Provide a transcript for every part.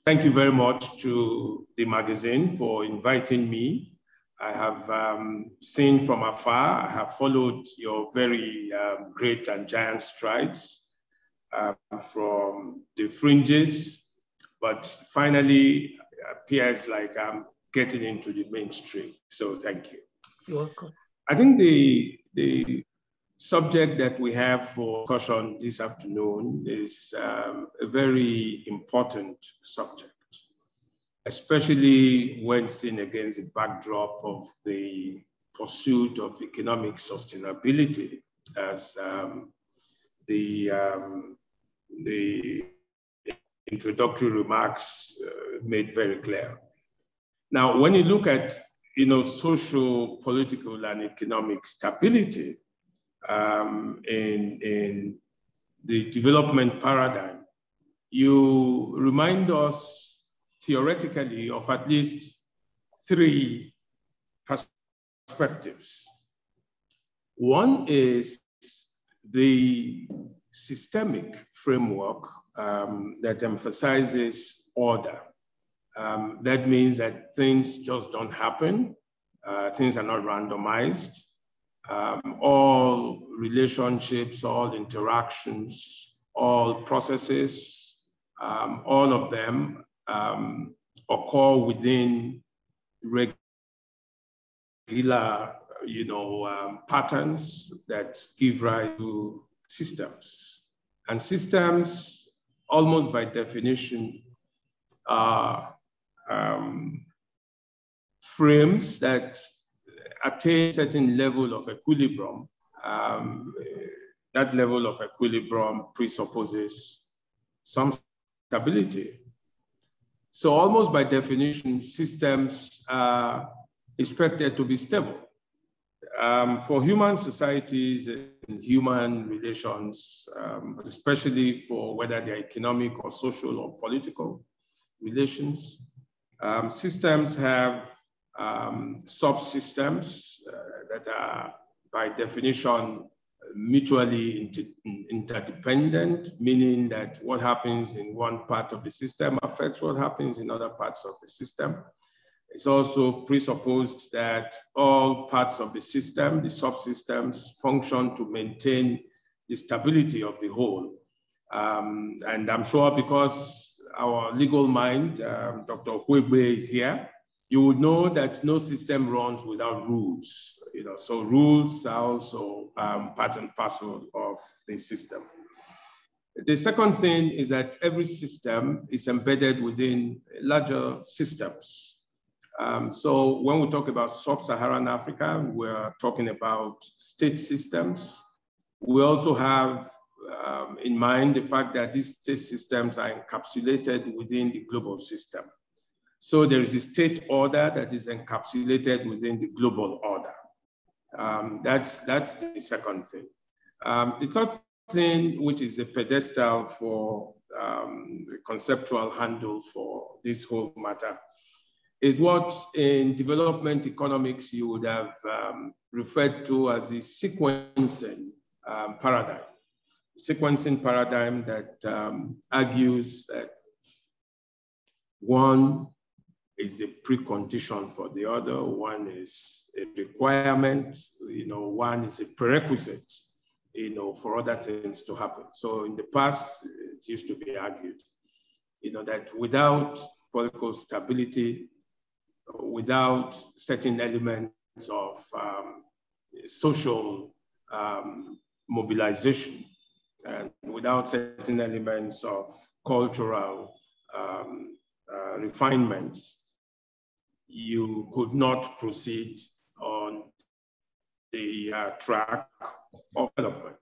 Thank you very much to the magazine for inviting me. I have seen from afar, I have followed your very great and giant strides from the fringes, but finally appears like I'm getting into the mainstream. So thank you. You're welcome. I think the subject that we have for discussion this afternoon is a very important subject, especially when seen against the backdrop of the pursuit of economic sustainability, as the introductory remarks made very clear. Now, when you look at social, political, and economic stability in the development paradigm, you remind us theoretically of at least three perspectives. One is the systemic framework that emphasizes order. That means that things just don't happen. Things are not randomized. All relationships, all interactions, all processes, all of them occur within regular, patterns that give rise to systems. And systems, almost by definition, are frames that attain a certain level of equilibrium. That level of equilibrium presupposes some stability. So almost by definition, systems are expected to be stable. For human societies and human relations, especially for whether they're economic or social or political relations, systems have subsystems that are by definition mutually interdependent, meaning that what happens in one part of the system affects what happens in other parts of the system. It's also presupposed that all parts of the system, the subsystems, function to maintain the stability of the whole. And I'm sure because our legal mind, Dr. Huegbe is here, you would know that no system runs without rules. So rules are also part and parcel of the system. The second thing is that every system is embedded within larger systems. So when we talk about sub-Saharan Africa, we're talking about state systems. We also have in mind the fact that these state systems are encapsulated within the global system. So there is a state order that is encapsulated within the global order. That's the second thing. The third thing, which is a pedestal for the conceptual handle for this whole matter, is what in development economics you would have referred to as the sequencing paradigm. Sequencing paradigm that argues that one is a precondition for the other, one is a requirement, one is a prerequisite, for other things to happen. So in the past, it used to be argued, that without political stability, without certain elements of social mobilization, and without certain elements of cultural refinements, you could not proceed on the track of development.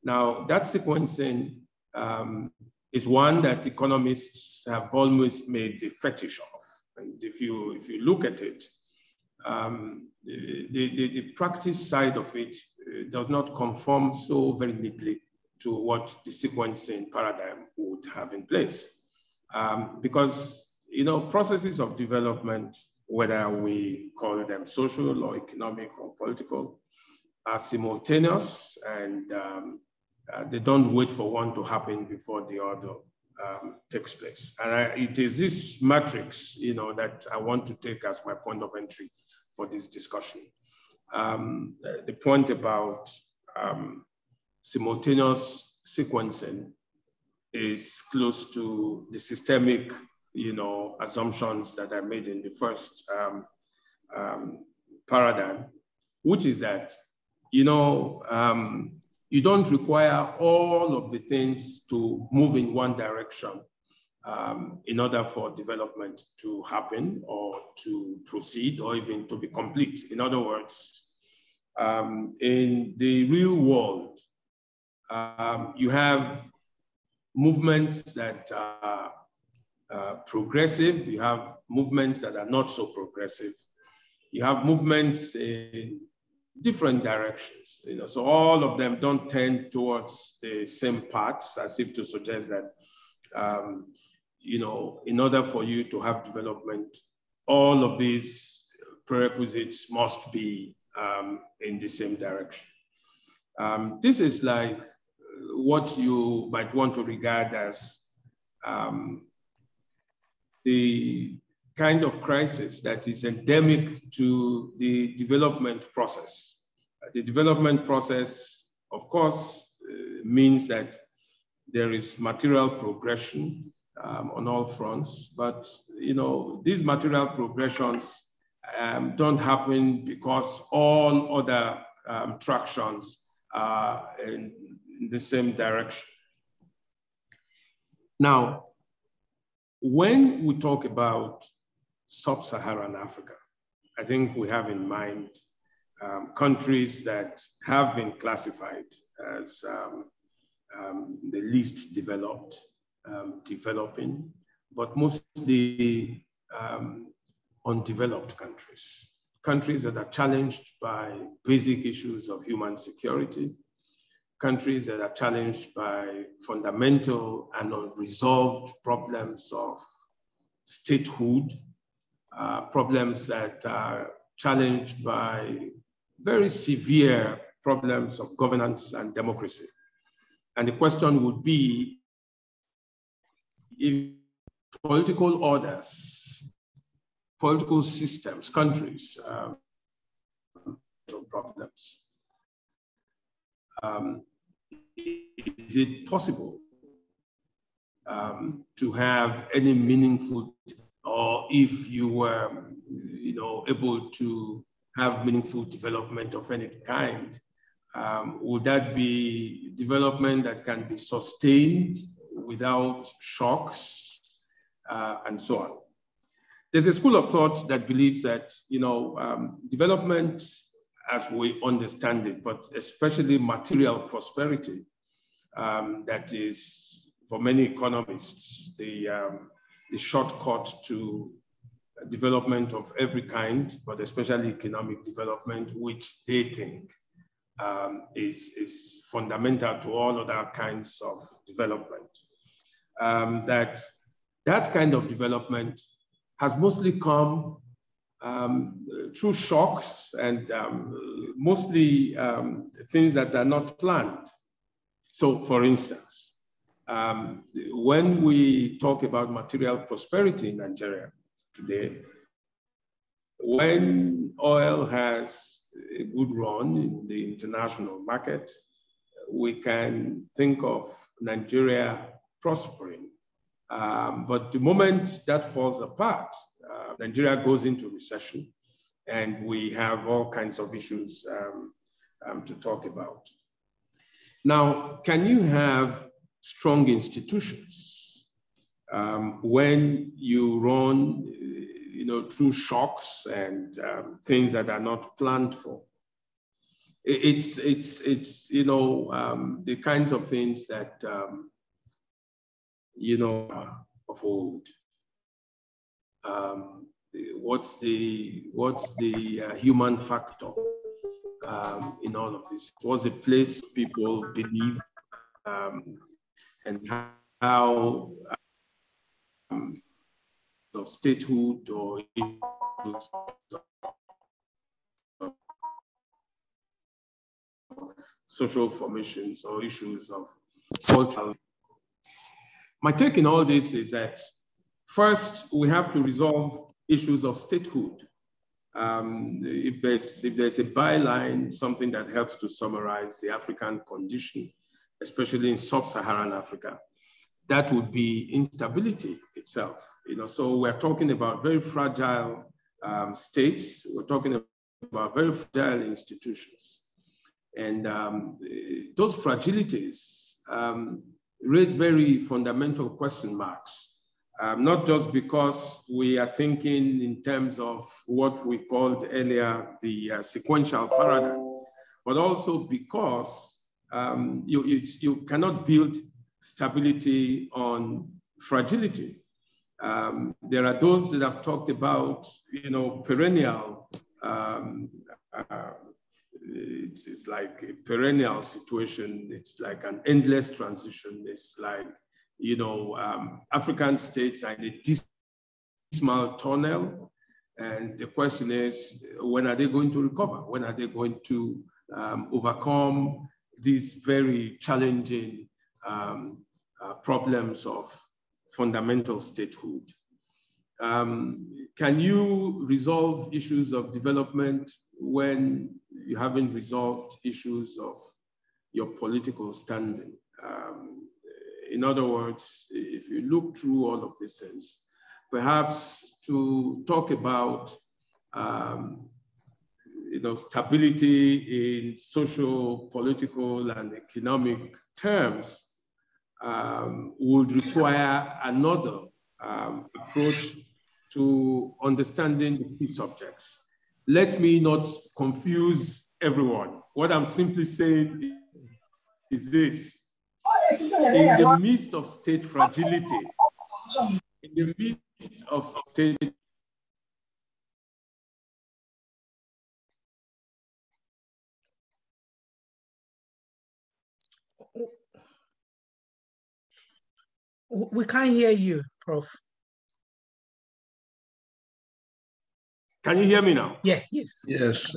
Now, that sequencing is one that economists have always made a fetish of. And if you look at it, the practice side of it does not conform so very neatly to what the sequencing paradigm would have in place. Because processes of development, whether we call them social or economic or political, are simultaneous, and they don't wait for one to happen before the other takes place. And it is this matrix, that I want to take as my point of entry for this discussion. The point about simultaneous sequencing is close to the systemic, assumptions that I made in the first paradigm, which is that, you don't require all of the things to move in one direction in order for development to happen or to proceed or even to be complete. In other words, in the real world, you have movements that are progressive, you have movements that are not so progressive, you have movements in different directions, so all of them don't tend towards the same paths, as if to suggest that, in order for you to have development, all of these prerequisites must be in the same direction. This is like what you might want to regard as the kind of crisis that is endemic to the development process. The development process, of course, means that there is material progression on all fronts, but these material progressions don't happen because all other tractions are in the same direction. Now, when we talk about sub-Saharan Africa, I think we have in mind countries that have been classified as the least developed, developing, but mostly undeveloped countries. Countries that are challenged by basic issues of human security, countries that are challenged by fundamental and unresolved problems of statehood, problems that are challenged by very severe problems of governance and democracy. And the question would be, if political orders, political systems, countries, problems, is it possible to have any meaningful, or if you were, able to have meaningful development of any kind, would that be development that can be sustained without shocks and so on? There's a school of thought that believes that, development as we understand it, but especially material prosperity, that is, for many economists, the shortcut to development of every kind, but especially economic development, which they think is fundamental to all other kinds of development. That kind of development has mostly come through shocks and mostly things that are not planned. So for instance, when we talk about material prosperity in Nigeria today, when oil has a good run in the international market, we can think of Nigeria prospering. But the moment that falls apart, Nigeria goes into recession, and we have all kinds of issues to talk about. Now, can you have strong institutions when you run, through shocks and things that are not planned for? It's the kinds of things that of old. What's the human factor in all of this? What's the place people believe and how of statehood or social formations or issues of cultural. My take in all this is that first, we have to resolve issues of statehood. If there's a byline, something that helps to summarize the African condition, especially in sub-Saharan Africa, that would be instability itself. So we're talking about very fragile states. We're talking about very fragile institutions. And those fragilities raise very fundamental question marks, not just because we are thinking in terms of what we called earlier the sequential paradigm, but also because you cannot build stability on fragility. There are those that have talked about, perennial, it's like a perennial situation. It's like an endless transition. It's like, African states are in a dismal tunnel. And the question is, when are they going to recover? When are they going to overcome these very challenging problems of fundamental statehood? Can you resolve issues of development when you haven't resolved issues of your political standing? In other words, if you look through all of these things, perhaps to talk about stability in social, political, and economic terms would require another approach to understanding the key subjects. Let me not confuse everyone. What I'm simply saying is this: in the midst of state fragility, in the midst of state We can't hear you, Prof. Can you hear me now? Yeah, yes. Yes.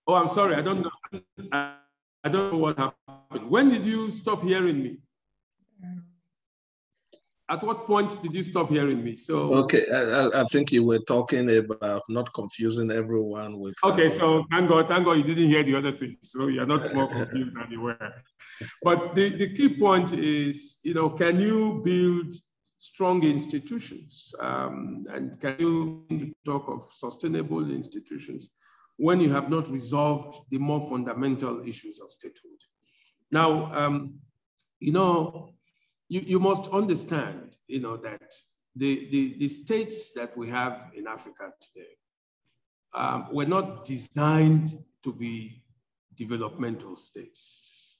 Oh, I'm sorry. I don't know. I don't know what happened. When did you stop hearing me? At what point did you stop hearing me? So okay, I think you were talking about not confusing everyone with. Okay, so thank God you didn't hear the other things, so you're not more confused than you were. But the key point is, can you build strong institutions, and can you talk of sustainable institutions when you have not resolved the more fundamental issues of statehood? Now, you must understand, that the states that we have in Africa today were not designed to be developmental states.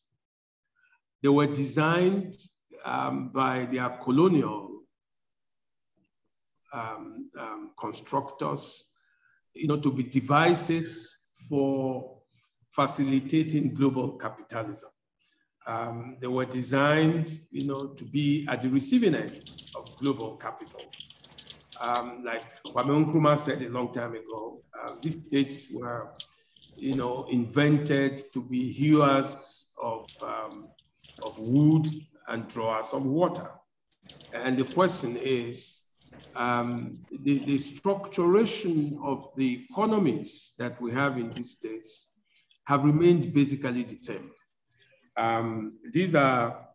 They were designed by their colonial constructors, to be devices for facilitating global capitalism. They were designed, to be at the receiving end of global capital. Like Kwame Nkrumah said a long time ago, these states were, invented to be hewers of wood and drawers of water. And the question is, the structuration of the economies that we have in these states have remained basically the same. These are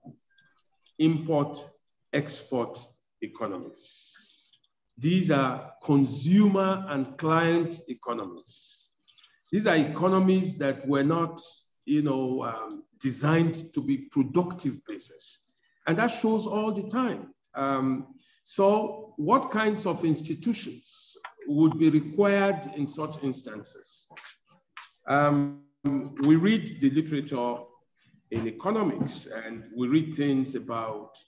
import-export economies. These are consumer and client economies. These are economies that were not, designed to be productive places. And that shows all the time. So what kinds of institutions would be required in such instances? We read the literature in economics, and we read things about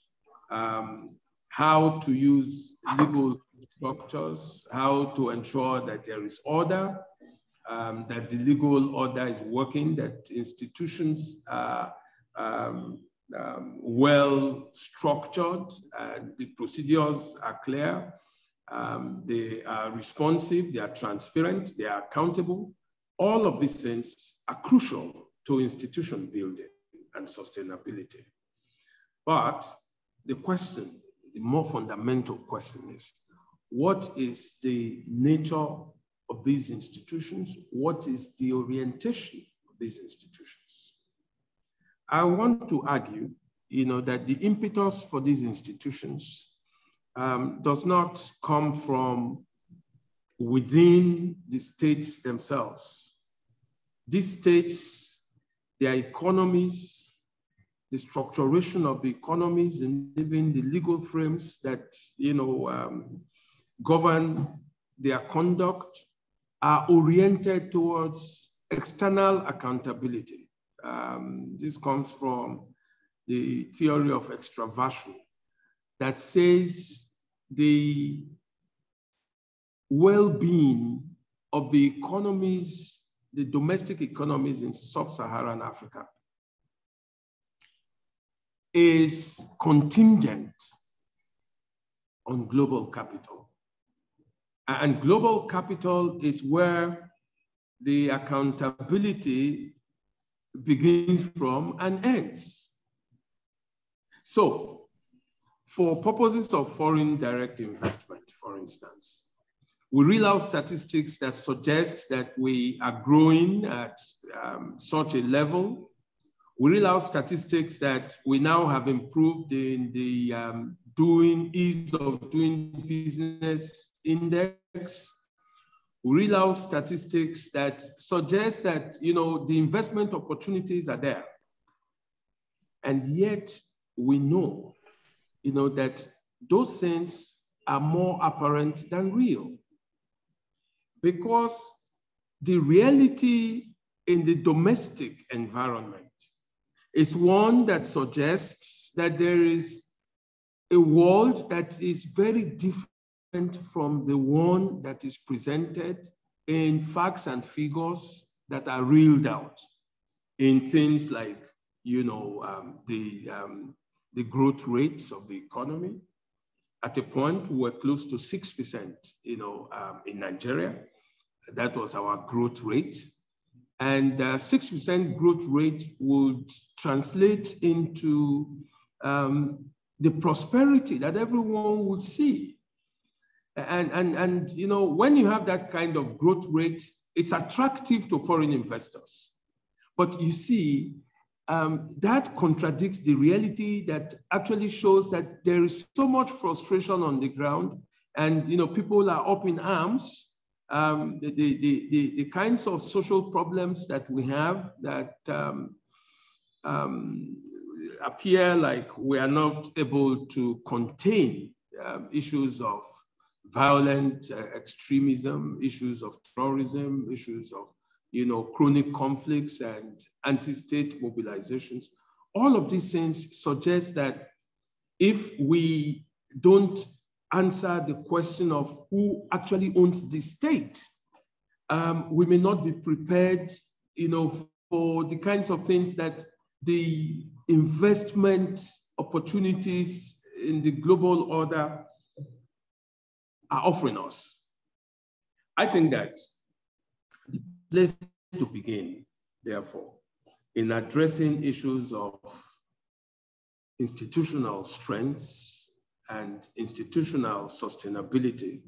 how to use legal structures, how to ensure that there is order, that the legal order is working, that institutions are well structured, the procedures are clear, they are responsive, they are transparent, they are accountable. All of these things are crucial to institution building and sustainability. But the question more fundamental question is, what is the nature of these institutions? What is the orientation of these institutions? I want to argue, that the impetus for these institutions does not come from within the states themselves. These states, their economies, the structuration of the economies, and even the legal frames that govern their conduct are oriented towards external accountability. This comes from the theory of extraversion that says the well-being of the economies, the domestic economies in sub-Saharan Africa is contingent on global capital. And global capital is where the accountability begins from and ends. So, for purposes of foreign direct investment, for instance, we reel out statistics that suggest that we are growing at such a level. We reel out statistics that we now have improved in the ease of doing business index. We reel out statistics that suggest that the investment opportunities are there. And yet we know that those things are more apparent than real, because the reality in the domestic environment is one that suggests that there is a world that is very different from the one that is presented in facts and figures that are reeled out in things like, the growth rates of the economy. At a point, we were close to 6%, in Nigeria. That was our growth rate. And 6% growth rate would translate into the prosperity that everyone would see. And when you have that kind of growth rate, it's attractive to foreign investors. But you see, that contradicts the reality that actually shows that there is so much frustration on the ground, and people are up in arms. The kinds of social problems that we have that appear like we are not able to contain, issues of violent extremism, issues of terrorism, issues of chronic conflicts and anti-state mobilizations. All of these things suggest that if we don't answer the question of who actually owns the state, we may not be prepared, for the kinds of things that the investment opportunities in the global order are offering us. I think that the place to begin, therefore, in addressing issues of institutional strengths and institutional sustainability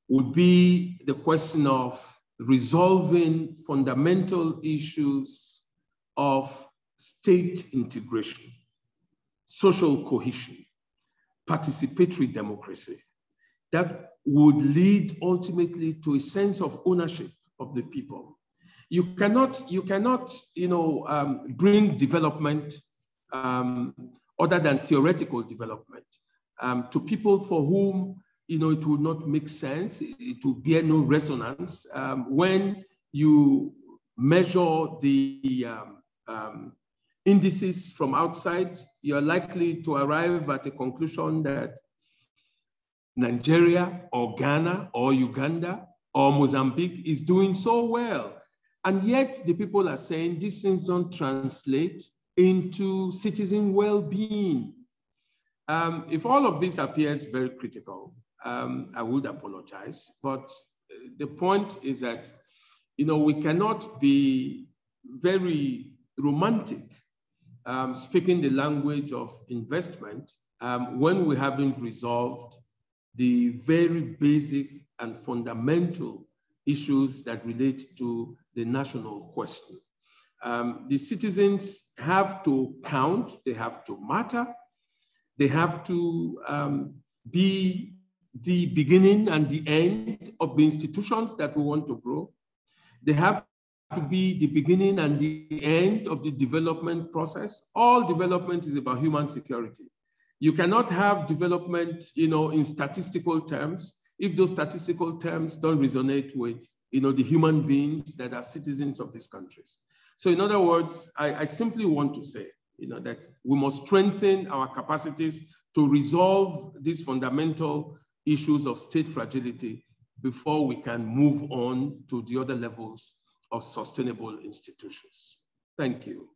would be the question of resolving fundamental issues of state integration, social cohesion, participatory democracy, that would lead ultimately to a sense of ownership of the people. You cannot bring development other than theoretical development to people for whom it would not make sense, it will bear no resonance. When you measure the indices from outside, you're likely to arrive at a conclusion that Nigeria or Ghana or Uganda or Mozambique is doing so well. And yet the people are saying these things don't translate into citizen well-being. If all of this appears very critical, I would apologize. But the point is that, we cannot be very romantic speaking the language of investment, when we haven't resolved the very basic and fundamental issues that relate to the national question. The citizens have to count, they have to matter, they have to be the beginning and the end of the institutions that we want to grow. They have to be the beginning and the end of the development process. All development is about human security. You cannot have development, in statistical terms if those statistical terms don't resonate with, the human beings that are citizens of these countries. So in other words, I simply want to say, that we must strengthen our capacities to resolve these fundamental issues of state fragility before we can move on to the other levels of sustainable institutions. Thank you.